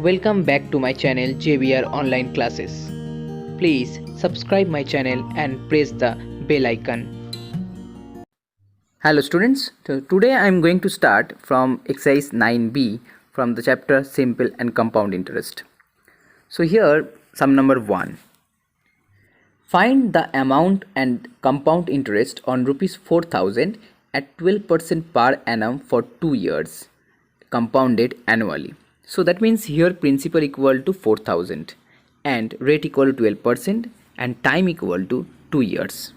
Welcome back to my channel JBR Online Classes. Please subscribe my channel and press the bell icon. Hello students, so today I am going to start from exercise 9b from the chapter Simple and Compound Interest. So here sum number 1. Find the amount and compound interest on rupees 4000 at 12% per annum for 2 years, compounded annually. So that means here principal equal to 4000 and rate equal to 12% and time equal to 2 years.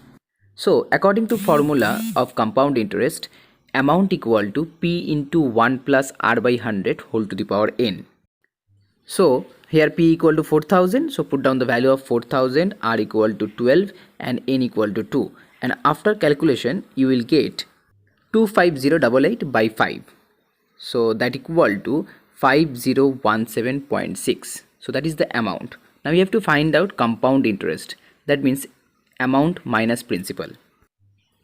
So according to formula of compound interest, amount equal to P into 1 plus R by 100 whole to the power n. So here P equal to 4000, so put down the value of 4000, R equal to 12 and n equal to 2, and after calculation you will get 25088 by 5, so that equal to 5017.6. so that is the amount. Now you have to find out compound interest, that means amount minus principal.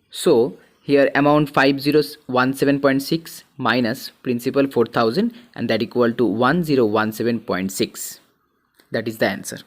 So here amount 5017.6 minus principal 4000, and that equal to 1017.6. That is the answer.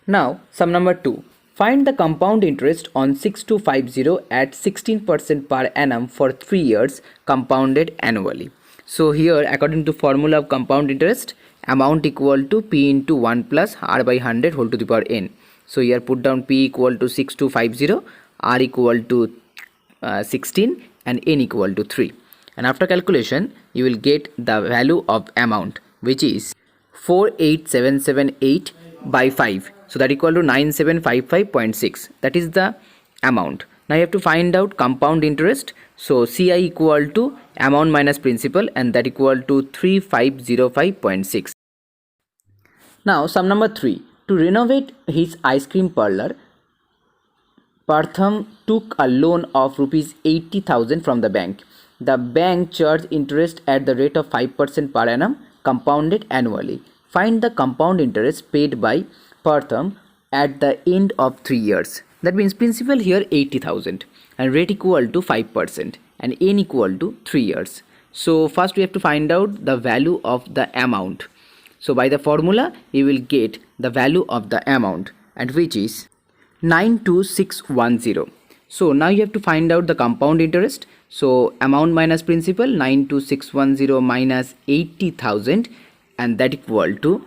Now sum number 2. Find the compound interest on 6250 at 16% per annum for 3 years, compounded annually. So here according to formula of compound interest, amount equal to P into 1 plus R by 100 whole to the power n. So here put down P equal to 6250, R equal to 16 and n equal to 3, and after calculation you will get the value of amount, which is 48778 by 5, so that equal to 9755.6. that is the amount. Now you have to find out compound interest, so CI equal to amount minus principal, and that equal to 3505.6. Now sum number 3. To renovate his ice cream parlor, Pratham took a loan of rupees 80,000 from the bank. The bank charged interest at the rate of 5% per annum, compounded annually. Find the compound interest paid by Pratham at the end of 3 years. That means principal here 80,000 and rate equal to 5% and n equal to 3 years. So first we have to find out the value of the amount. So by the formula you will get the value of the amount, and which is 92610. So now you have to find out the compound interest. So amount minus principal, 92610 minus 80,000, and that equal to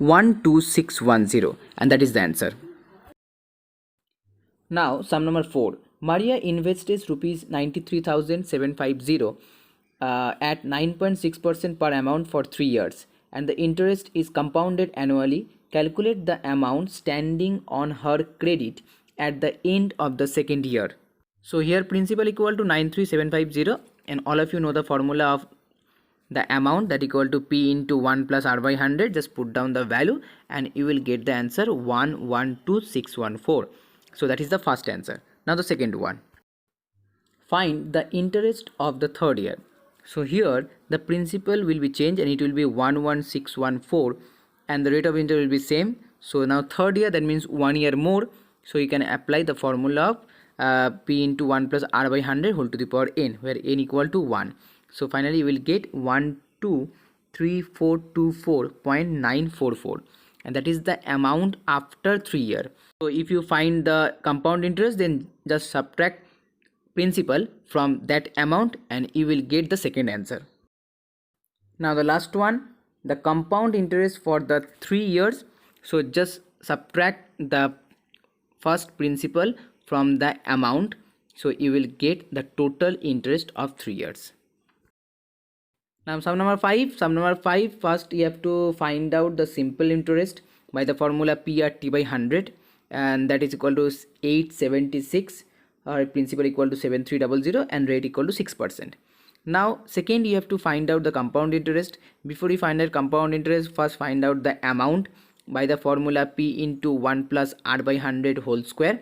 12610, and that is the answer. Now sum number 4. Maria invests rupees 93,750 at 9.6% per amount for 3 years, and the interest is compounded annually. Calculate the amount standing on her credit at the end of the second year. So here principal equal to 93750, and all of you know the formula of the amount, that equal to P into 1 plus R by 100. Just put down the value and you will get the answer 112614. So that is the first answer. Now the second one. Find the interest of the third year. So here the principal will be changed and it will be 11614, and the rate of interest will be same. So now third year, that means 1 year more, so you can apply the formula of P into 1 plus R by 100 whole to the power n, where n equal to 1. So finally you will get 123424.944, and that is the amount after 3 years. So if you find the compound interest, then just subtract principal from that amount and you will get the second answer. Now the last one, the compound interest for the 3 years. So just subtract the first principal from the amount, so you will get the total interest of 3 years. Now sum number 5. First you have to find out the simple interest by the formula PRT by 100, and that is equal to 876, or principal equal to 7300 and rate equal to 6%. Now second you have to find out the compound interest. Before you find out compound interest, first find out the amount by the formula P into 1 plus R by 100 whole square.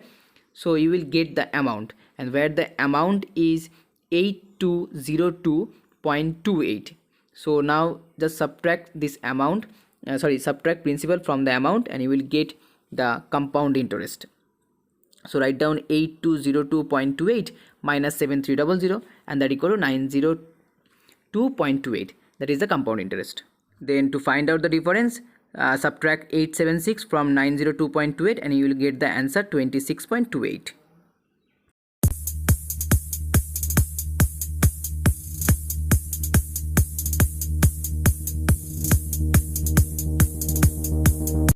So you will get the amount, and where the amount is 8202.28. so now just subtract this amount, subtract principal from the amount, and you will get the compound interest. So write down 8202.28 minus 7300, and that equal to 902.28. that is the compound interest. Then to find out the difference, subtract 876 from 902.28 and you will get the answer 26.28.